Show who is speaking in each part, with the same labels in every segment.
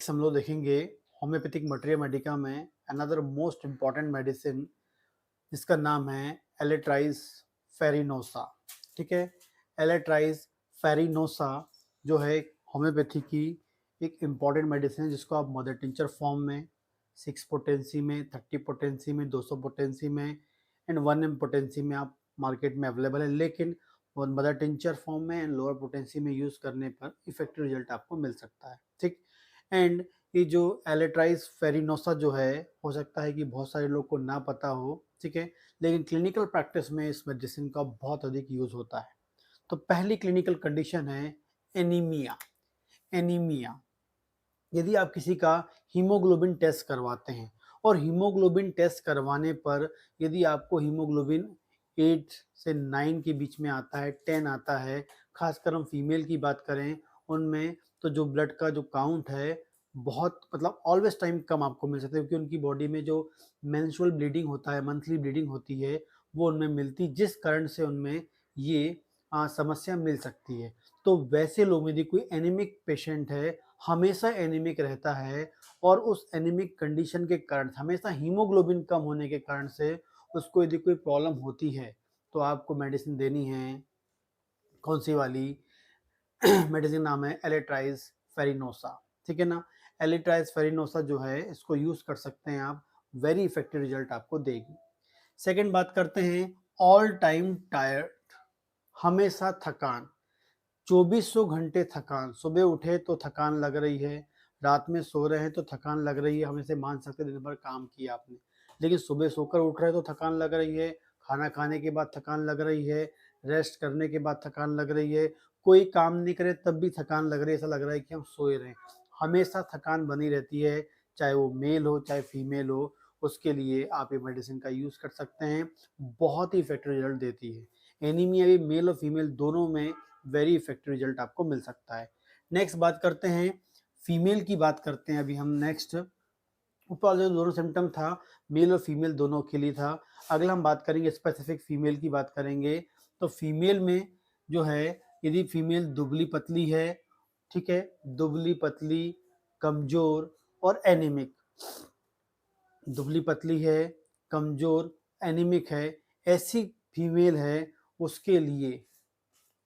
Speaker 1: Next हम लोग देखेंगे होम्योपैथिक मटेरिया मेडिका में अनदर मोस्ट इम्पॉर्टेंट मेडिसिन जिसका नाम है एलेट्राइज फेरिनोसा। ठीक है, एलेट्राइज फेरिनोसा जो है होम्योपैथी की एक इम्पॉर्टेंट मेडिसिन है जिसको आप मदर टिंचर फॉर्म में 6 पोटेंसी में, 30 पोटेंसी में, 200 पोटेंसी में एंड 1 m पोटेंसी में आप मार्केट में अवेलेबल है, लेकिन मदर टिंचर फॉर्म में एंड लोअर पोटेंसी में यूज़ करने पर इफेक्टिव रिजल्ट आपको मिल सकता है। ठीक, एंड ये जो एलेट्राइज फेरिनोसा जो है, हो सकता है कि बहुत सारे लोग को ना पता हो, ठीक है, लेकिन क्लिनिकल प्रैक्टिस में इस मेडिसिन का बहुत अधिक यूज़ होता है। तो पहली क्लिनिकल कंडीशन है एनीमिया। एनीमिया, यदि आप किसी का हीमोग्लोबिन टेस्ट करवाते हैं और हीमोग्लोबिन टेस्ट करवाने पर यदि आपको हीमोग्लोबिन 8 से 9 के बीच में आता है, 10 आता है, खासकर हम फीमेल की बात करें उनमें, तो जो ब्लड का जो काउंट है बहुत मतलब ऑलवेज टाइम कम आपको मिल सकता है, क्योंकि उनकी बॉडी में जो मेंस्ट्रुअल ब्लीडिंग होता है, मंथली ब्लीडिंग होती है, वो उनमें मिलती, जिस कारण से उनमें ये समस्या मिल सकती है। तो वैसे लोग में यदि कोई एनीमिक पेशेंट है, हमेशा एनीमिक रहता है और उस एनीमिक कंडीशन के कारण हमेशा हीमोग्लोबिन कम होने के कारण से उसको यदि कोई प्रॉब्लम होती है, तो आपको मेडिसिन देनी है। कौन सी वाली? मेडिसिन नाम है एलेट्राइज फेरिनोसा। ठीक है ना, एलेट्राइज फेरिनोसा जो है इसको यूज कर सकते हैं आप, वेरी इफेक्टिव रिजल्ट आपको देगी। सेकेंड बात करते हैं ऑल टाइम टायर्ड, हमेशा थकान, 2400 घंटे थकान, सुबह उठे तो थकान लग रही है, रात में सो रहे हैं तो थकान लग रही है, हम इसे मान सकते दिन भर काम किया आपने, लेकिन सुबह सोकर उठ रहे हैं तो थकान लग रही है, खाना खाने के बाद थकान लग रही है, रेस्ट करने के बाद थकान लग रही है, कोई काम नहीं करे तब भी थकान लग रही है, ऐसा लग रहा है कि हम सोए रहें, हमेशा थकान बनी रहती है, चाहे वो मेल हो चाहे फीमेल हो, उसके लिए आप ये मेडिसिन का यूज़ कर सकते हैं, बहुत ही इफेक्टिव रिजल्ट देती है। एनीमिया भी मेल और फीमेल दोनों में वेरी इफेक्टिव रिजल्ट आपको मिल सकता है। नेक्स्ट बात करते हैं फीमेल की, बात करते हैं अभी हम नेक्स्ट। ऊपर जो दोनों सिम्टम था मेल और फीमेल दोनों के लिए था, अगला हम बात करेंगे स्पेसिफिक फीमेल की बात करेंगे। तो फीमेल में जो है, यदि फीमेल दुबली पतली है, ठीक है, दुबली पतली, कमजोर और एनीमिक, दुबली पतली है, कमजोर, एनीमिक है, ऐसी फीमेल है, उसके लिए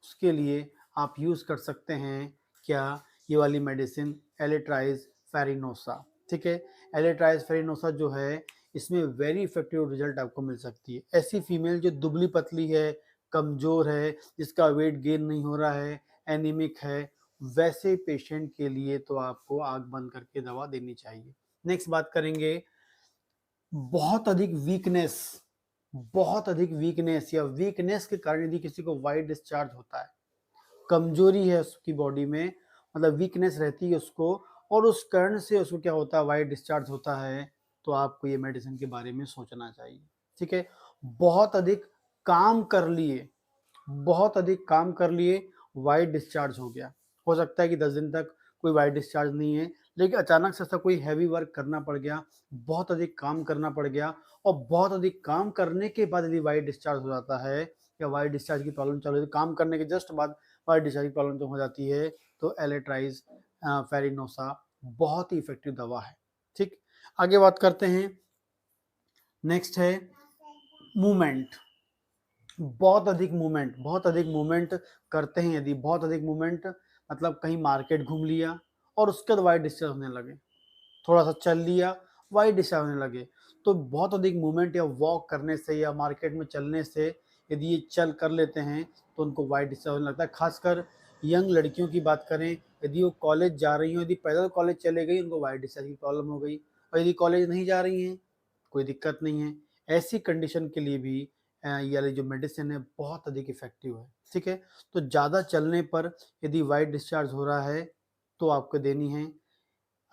Speaker 1: उसके लिए आप यूज़ कर सकते हैं क्या, ये वाली मेडिसिन एलेट्राइज फेरिनोसा। ठीक है, एलेट्राइज फेरिनोसा जो है इसमें वेरी इफेक्टिव रिजल्ट आपको मिल सकती है। ऐसी फीमेल जो दुबली पतली है, कमज़ोर है, जिसका वेट गेन नहीं हो रहा है, एनीमिक है, वैसे पेशेंट के लिए तो आपको आँख बंद करके दवा देनी चाहिए। नेक्स्ट बात करेंगे बहुत अधिक वीकनेस, बहुत अधिक वीकनेस या वीकनेस के कारण यदि किसी को वाइट डिस्चार्ज होता है, कमजोरी है उसकी बॉडी में, मतलब वीकनेस रहती है उसको, और उस कारण से उसको क्या होता है, वाइट डिस्चार्ज होता है, तो आपको ये मेडिसिन के बारे में सोचना चाहिए। ठीक है, बहुत अधिक काम कर लिए, बहुत अधिक काम कर लिए, वाइट डिस्चार्ज हो गया, हो सकता है कि 10 दिन तक कोई वाइट डिस्चार्ज नहीं है, लेकिन अचानक से ऐसा कोई हैवी वर्क करना पड़ गया, बहुत अधिक काम करना पड़ गया, और बहुत अधिक काम करने के बाद यदि वाइट डिस्चार्ज हो जाता है या वाइट डिस्चार्ज की प्रॉब्लम चल रही है, काम करने के जस्ट बाद वाइट डिस्चार्ज की प्रॉब्लम जो हो जाती है, तो एलेट्राइज फेरिनोसा बहुत ही इफेक्टिव दवा है। ठीक, आगे बात करते हैं। नेक्स्ट है मूवमेंट, बहुत अधिक मूवमेंट करते हैं, यदि बहुत अधिक मूवमेंट मतलब कहीं मार्केट घूम लिया और उसके बाद वाइट डिस्चार्ज होने लगे, थोड़ा सा चल लिया, वाइट डिस्चार्ज होने लगे, तो बहुत अधिक मूवमेंट या वॉक करने से या मार्केट में चलने से यदि ये चल कर लेते हैं तो उनको वाइट डिस्चार्ज होने लगता है। खासकर यंग लड़कियों की बात करें, यदि वो कॉलेज जा रही हो, यदि पैदल कॉलेज चले गई, उनको वाइट डिस्चार्ज की प्रॉब्लम हो गई, और यदि कॉलेज नहीं जा रही हैं, कोई दिक्कत नहीं है, ऐसी कंडीशन के लिए भी ये वाली जो मेडिसिन है बहुत अधिक इफेक्टिव है। ठीक है, तो ज़्यादा चलने पर यदि वाइट डिस्चार्ज हो रहा है तो आपको देनी है।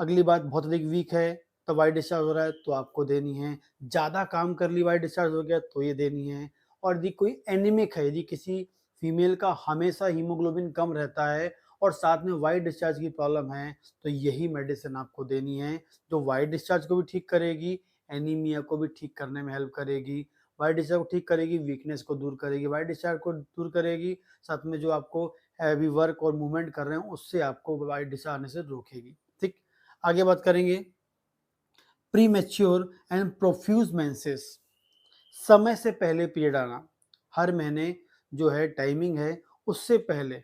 Speaker 1: अगली बात, बहुत अधिक वीक है तो वाइट डिस्चार्ज हो रहा है तो आपको देनी है। ज़्यादा काम कर ली, वाइट डिस्चार्ज हो गया तो ये देनी है। और यदि कोई एनीमिक है, यदि किसी फीमेल का हमेशा हीमोग्लोबिन कम रहता है और साथ में वाइट डिस्चार्ज की प्रॉब्लम है, तो यही मेडिसिन आपको देनी है, जो वाइट डिस्चार्ज को भी ठीक करेगी, एनीमिया को भी ठीक करने में हेल्प करेगी, वाइट डिस्चार्ज को ठीक करेगी, वीकनेस को दूर करेगी, वाइट डिस्चार्ज को दूर करेगी, साथ में जो आपको हैवी वर्क और मूवमेंट कर रहे हैं उससे आपको वाइट डिस्चार्ज आने से रोकेगी। ठीक, आगे बात करेंगे pre mature and profuse menses, समय से पहले पीरियड आना। हर महीने जो है टाइमिंग है उससे पहले,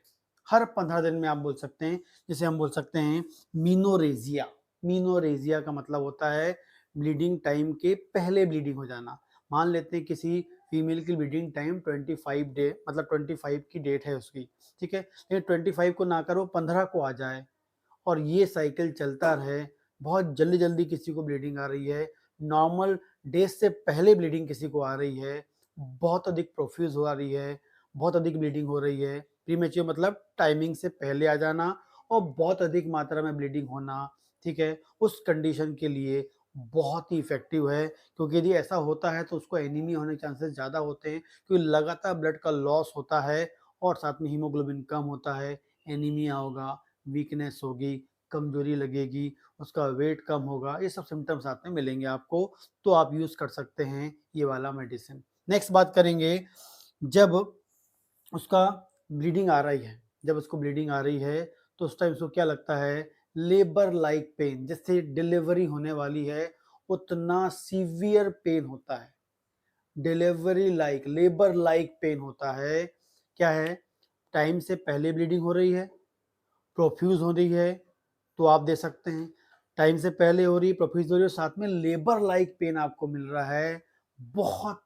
Speaker 1: हर 15 दिन में आप बोल सकते हैं, जिसे हम बोल सकते हैं मीनोरेजिया। मीनोरेजिया का मतलब होता है ब्लीडिंग टाइम के पहले ब्लीडिंग हो जाना। मान लेते हैं किसी फीमेल की ब्लीडिंग टाइम 25 डे, मतलब 25 की डेट है उसकी, ठीक है, लेकिन 25 को ना करो 15 को आ जाए और ये साइकिल चलता रहे, बहुत जल्दी जल्दी किसी को ब्लीडिंग आ रही है, नॉर्मल डेज से पहले ब्लीडिंग किसी को आ रही है, बहुत अधिक प्रोफ्यूज हो रही है, बहुत अधिक ब्लीडिंग हो रही है, प्रीमेच्योर मतलब टाइमिंग से पहले आ जाना और बहुत अधिक मात्रा में ब्लीडिंग होना, ठीक है, उस कंडीशन के लिए बहुत ही इफेक्टिव है, क्योंकि यदि ऐसा होता है तो उसको एनीमिया होने के चांसेस ज़्यादा होते हैं, क्योंकि लगातार ब्लड का लॉस होता है और साथ में हीमोग्लोबिन कम होता है, एनीमिया होगा, वीकनेस होगी, कमजोरी लगेगी, उसका वेट कम होगा, ये सब सिम्टम्स साथ में मिलेंगे आपको, तो आप यूज़ कर सकते हैं ये वाला मेडिसिन। नेक्स्ट बात करेंगे, जब उसका ब्लीडिंग आ रही है, जब उसको ब्लीडिंग आ रही है तो उस टाइम उसको क्या लगता है, लेबर लाइक पेन, जैसे डिलीवरी होने वाली है उतना सीवियर पेन होता है, delivery like, labour like pain होता है। क्या है, टाइम से पहले ब्लीडिंग हो रही है, प्रोफ्यूज हो रही है, तो आप दे सकते हैं, टाइम से पहले हो रही है, प्रोफ्यूज हो रही है, साथ में लेबर लाइक पेन आपको मिल रहा है, बहुत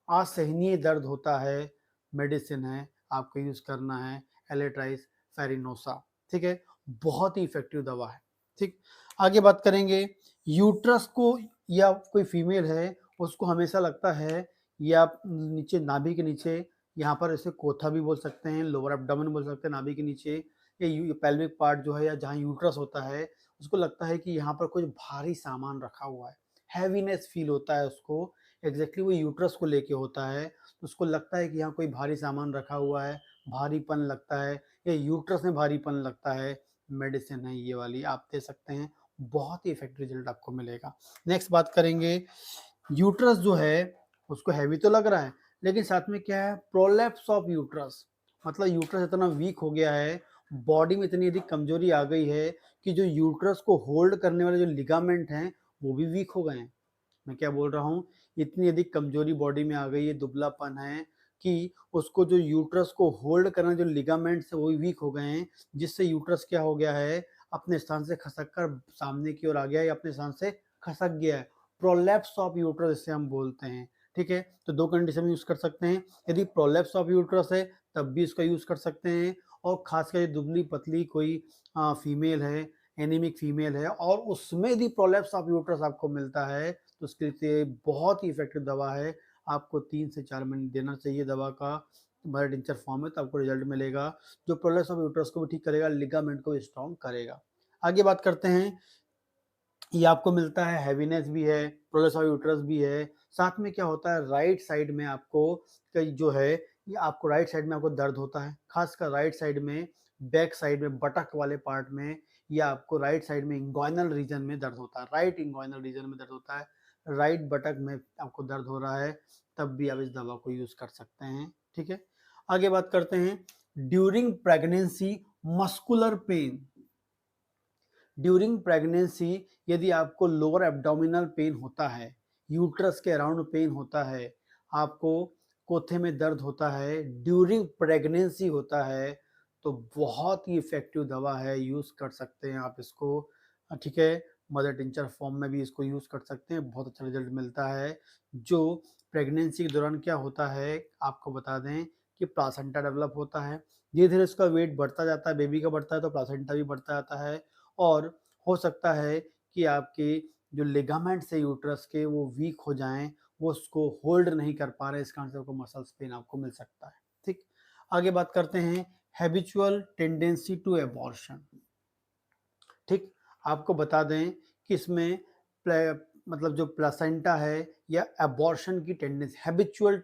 Speaker 1: असहनीय दर्द होता है, मेडिसिन है, आपको यूज करना है एलेट्राइस फेरिनोसा, ठीक है, बहुत ही इफेक्टिव दवा है। ठीक, आगे बात करेंगे, यूट्रस को, या कोई फीमेल है उसको हमेशा लगता है, या नीचे नाभि के नीचे, यहाँ पर इसे कोथा भी बोल सकते हैं, लोअर एब्डोमेन बोल सकते हैं, नाभि के नीचे, ये पेल्विक पार्ट जो है या जहाँ यूट्रस होता है, उसको लगता है कि यहाँ पर कुछ भारी सामान रखा हुआ है, हैवीनेस फील होता है उसको, एग्जैक्टली वो यूट्रस को लेके होता है, तो उसको लगता है कि यहाँ कोई भारी सामान रखा हुआ है, भारीपन लगता है, या यूट्रस में भारीपन लगता है, मेडिसिन है ये वाली, आप दे सकते हैं, बहुत ही इफेक्टिव रिजल्ट आपको मिलेगा। नेक्स्ट बात करेंगे, यूट्रस जो है उसको हैवी तो लग रहा है, लेकिन साथ में क्या है, प्रोलैप्स ऑफ यूट्रस, मतलब यूट्रस इतना वीक हो गया है, बॉडी में इतनी अधिक कमजोरी आ गई है कि जो यूट्रस को होल्ड करने वाले जो लिगामेंट हैं वो भी वीक हो गए हैं। मैं क्या बोल रहा हूँ, इतनी अधिक कमजोरी बॉडी में आ गई है, दुबलापन है कि उसको जो यूट्रस को होल्ड करने जो लिगामेंट्स है वो भी वीक हो गए हैं, जिससे यूट्रस क्या हो गया है, अपने स्थान से खसक कर सामने की ओर आ गया है, या अपने स्थान से खसक गया है, प्रोलैप्स ऑफ यूट्रस इसे हम बोलते हैं। ठीक है, तो दो कंडीशन में यूज कर सकते हैं, यदि प्रोलैप्स ऑफ यूट्रस है तब भी इसका यूज कर सकते हैं, और खासकर दुबली पतली कोई फीमेल है, एनीमिक फीमेल है, और उसमें यदि प्रोलैप्स ऑफ यूट्रस आपको मिलता है तो उसके लिए बहुत ही इफेक्टिव दवा है, आपको 3 से 4 महीने देना चाहिए दवा का, बड़ा टिंचर फॉर्म में, तो आपको रिजल्ट मिलेगा, जो प्रोलैप्स ऑफ यूट्रस को भी ठीक करेगा, लिगामेंट को भी स्ट्रॉन्ग करेगा। आगे बात करते हैं, ये आपको मिलता है, हैवीनेस भी है, प्रोलैप्स ऑफ यूट्रस भी है, साथ में क्या होता है, राइट साइड में आपको जो है, ये आपको राइट साइड में आपको दर्द होता है, खासकर राइट साइड में, बैक साइड में, बटक वाले पार्ट में, या आपको राइट साइड में इंगोइनल रीजन में दर्द होता है, राइट इंगोइनल रीजन में दर्द होता है, राइट बटक में आपको दर्द हो रहा है, तब भी आप इस दवा को यूज कर सकते हैं। ठीक है, आगे बात करते हैं, during pregnancy muscular pain, during pregnancy यदि आपको लोअर एब्डोमिनल पेन होता है, यूट्रस के अराउंड पेन होता है, आपको कोथे में दर्द होता है, ड्यूरिंग प्रेगनेंसी होता है, तो बहुत ही इफेक्टिव दवा है, यूज कर सकते हैं आप इसको। ठीक है, मदर टिंचर फॉर्म में भी इसको यूज कर सकते हैं, बहुत अच्छा रिजल्ट मिलता है। जो प्रेगनेंसी के दौरान क्या होता है, आपको बता दें कि प्लासेंटा डेवलप होता है, धीरे धीरे उसका वेट बढ़ता जाता है, बेबी का बढ़ता है तो प्लासेंटा भी बढ़ता जाता है, और हो सकता है कि आपके जो लिगामेंट्स है यूट्रस के वो वीक हो जाएं, वो उसको होल्ड नहीं कर पा रहे, इस कारण से आपको मसल्स पेन आपको मिल सकता है। ठीक, आगे बात करते हैं, हैबिचुअल टेंडेंसी टू एबॉर्शन। ठीक, आपको बता दें कि इसमें मतलब जो प्लासेंटा है या एबॉर्शन की tendency, habitual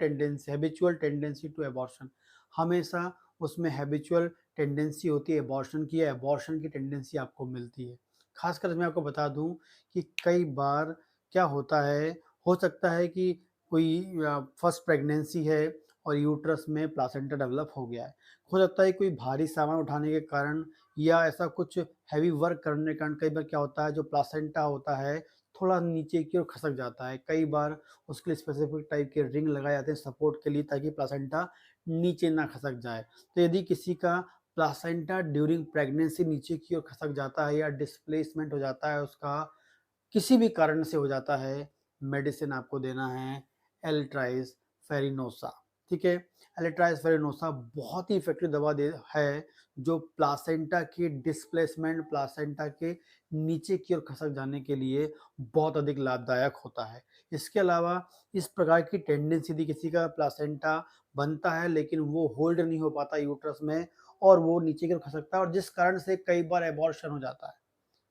Speaker 1: tendency to abortion, हमेशा उसमें हैबिचुअल टेंडेंसी होती है एबॉर्शन की, या एबॉर्शन की टेंडेंसी आपको मिलती है। खासकर मैं आपको बता दूं कि कई बार क्या होता है, हो सकता है कि कोई फर्स्ट प्रेगनेंसी है और यूट्रस में प्लासेंटा डेवलप हो गया है, हो सकता है कोई भारी सामान उठाने के कारण या ऐसा कुछ हैवी वर्क करने के कारण कई बार क्या होता है, जो प्लासेंटा होता है थोड़ा नीचे की ओर खसक जाता है। कई बार उसके लिए स्पेसिफिक टाइप के रिंग लगाए जाते हैं सपोर्ट के लिए, ताकि प्लासेंटा नीचे ना खसक जाए। तो यदि किसी का प्लासेंटा ड्यूरिंग प्रेगनेंसी नीचे की ओर खसक जाता है या डिस्प्लेसमेंट हो जाता है उसका, किसी भी कारण से हो जाता है, मेडिसिन आपको देना है एल्ट्राइज फेरिनोसा। ठीक है, एल्ट्राइज फेरिनोसा बहुत ही इफेक्टिव दवा दे है, जो प्लासेंटा के डिस्प्लेसमेंट, प्लासेंटा के नीचे की ओर खसक जाने के लिए बहुत अधिक लाभदायक होता है। इसके अलावा इस प्रकार की टेंडेंसी यदि किसी का प्लासेंटा बनता है लेकिन वो होल्ड नहीं हो पाता यूट्रस में और वो नीचे की ओर खसकता है, और जिस कारण से कई बार एबॉर्शन हो जाता है,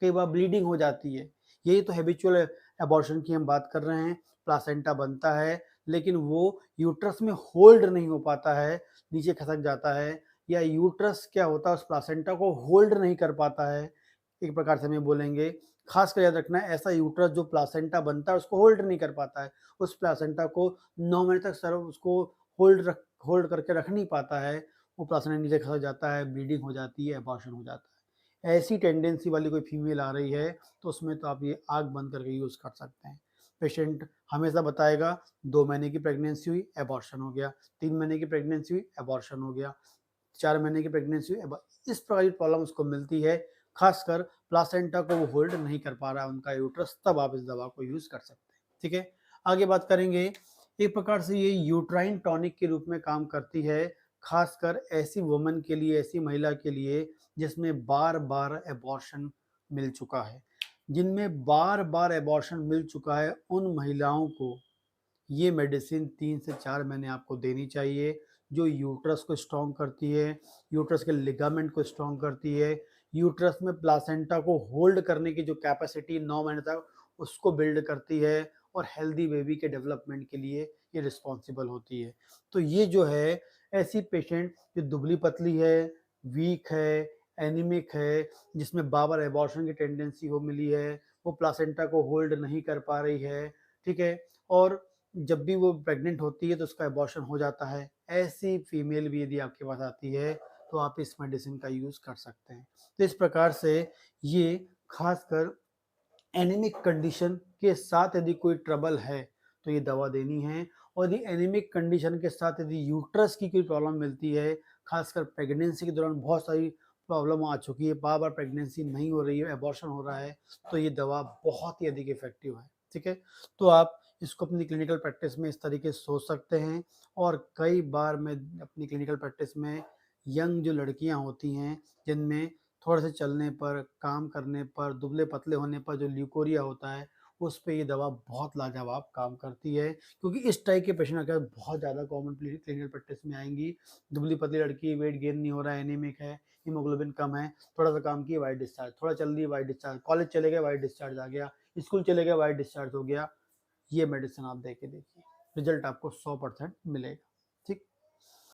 Speaker 1: कई बार ब्लीडिंग हो जाती है। यही तो हैबिचुअल एबॉर्शन की हम बात कर रहे हैं। प्लासेंटा बनता है लेकिन वो यूट्रस में होल्ड नहीं हो पाता है, नीचे खसक जाता है, या यूट्रस क्या होता है उस प्लासेंटा को होल्ड नहीं कर पाता है, एक प्रकार से हम ये बोलेंगे। खास कर याद रखना है, ऐसा यूट्रस जो प्लासेंटा बनता है उसको होल्ड नहीं कर पाता है, उस प्लासेंटा को 9 महीने तक सर्व उसको होल्ड करके रख नहीं पाता है, वो प्लासेंटा नीचे खसक जाता है, ब्लीडिंग हो जाती है, एबॉर्शन हो जाता है। ऐसी टेंडेंसी वाली कोई फीमेल आ रही है तो उसमें तो आप ये आँख बंद करके यूज़ कर सकते हैं। पेशेंट हमेशा बताएगा 2 महीने की प्रेगनेंसी हुई, एबॉर्शन हो गया, 3 महीने की प्रेगनेंसी हुई, एबॉर्शन हो गया, 4 महीने की प्रेगनेंसी हुई, इस प्रकार की प्रॉब्लम उसको मिलती है, खासकर प्लासेंटा को वो होल्ड नहीं कर पा रहा है उनका यूट्रस, तब आप इस दवा को यूज़ कर सकते हैं। ठीक है, आगे बात करेंगे। एक प्रकार से ये यूट्राइन टॉनिक के रूप में काम करती है, खासकर ऐसी वुमन के लिए, ऐसी महिला के लिए जिसमें बार-बार एबॉर्शन मिल चुका है। जिनमें बार-बार एबॉर्शन मिल चुका है, उन महिलाओं को ये मेडिसिन 3 से 4 महीने आपको देनी चाहिए, जो यूट्रस को स्ट्रॉन्ग करती है, यूट्रस के लिगामेंट को स्ट्रॉन्ग करती है, यूट्रस में प्लासेंटा को होल्ड करने की जो कैपेसिटी 9 महीने तक उसको बिल्ड करती है, और हेल्दी बेबी के डेवलपमेंट के लिए ये रिस्पॉन्सिबल होती है। तो ये जो है, ऐसी पेशेंट जो दुबली-पतली है, वीक है, एनीमिक है, जिसमें बार-बार एबॉर्शन की टेंडेंसी हो मिली है, वो प्लासेंटा को होल्ड नहीं कर पा रही है, ठीक है? और जब भी वो प्रेग्नेंट होती है तो उसका एबॉर्शन हो जाता है। ऐसी फीमेल भी यदि आपके पास आती है तो आप इस मेडिसिन का यूज़ कर सकते हैं। तो इस प्रकार से ये खासकर एनीमिक कंडीशन के साथ यदि कोई ट्रबल है तो ये दवा देनी है, और यदि एनीमिक कंडीशन के साथ यदि यूट्रस की कोई प्रॉब्लम मिलती है, खासकर प्रेगनेंसी के दौरान बहुत सारी प्रॉब्लम आ चुकी है, बार-बार प्रेगनेंसी नहीं हो रही है, एबॉर्शन हो रहा है, तो ये दवा बहुत ही अधिक इफ़ेक्टिव है। ठीक है? तो आप इसको अपनी क्लिनिकल प्रैक्टिस में इस तरीके से सोच सकते हैं, और कई बार मैं अपनी क्लिनिकल प्रैक्टिस में यंग जो लड़कियाँ होती हैं, जिनमें थोड़े से चलने पर, काम करने पर, दुबले-पतले होने पर जो ल्यूकोरिया होता है, उस पे ये दवा बहुत लाजवाब काम करती है। क्योंकि इस टाइप के पेशेंट अगर बहुत ज़्यादा कॉमन क्लिनिकल प्रैक्टिस में आएँगी, दुबली-पतली लड़की, वेट गेन नहीं हो रहा है, एनीमिक है, हीमोग्लोबिन कम है, थोड़ा-सा काम किए व्हाइट डिस्चार्ज, थोड़ा चल दिए व्हाइट डिस्चार्ज, कॉलेज चले गए व्हाइट डिस्चार्ज आ गया, स्कूल चले गए व्हाइट डिस्चार्ज हो गया। ये मेडिसिन आप दे के देखिए, रिज़ल्ट आपको 100% मिलेगा।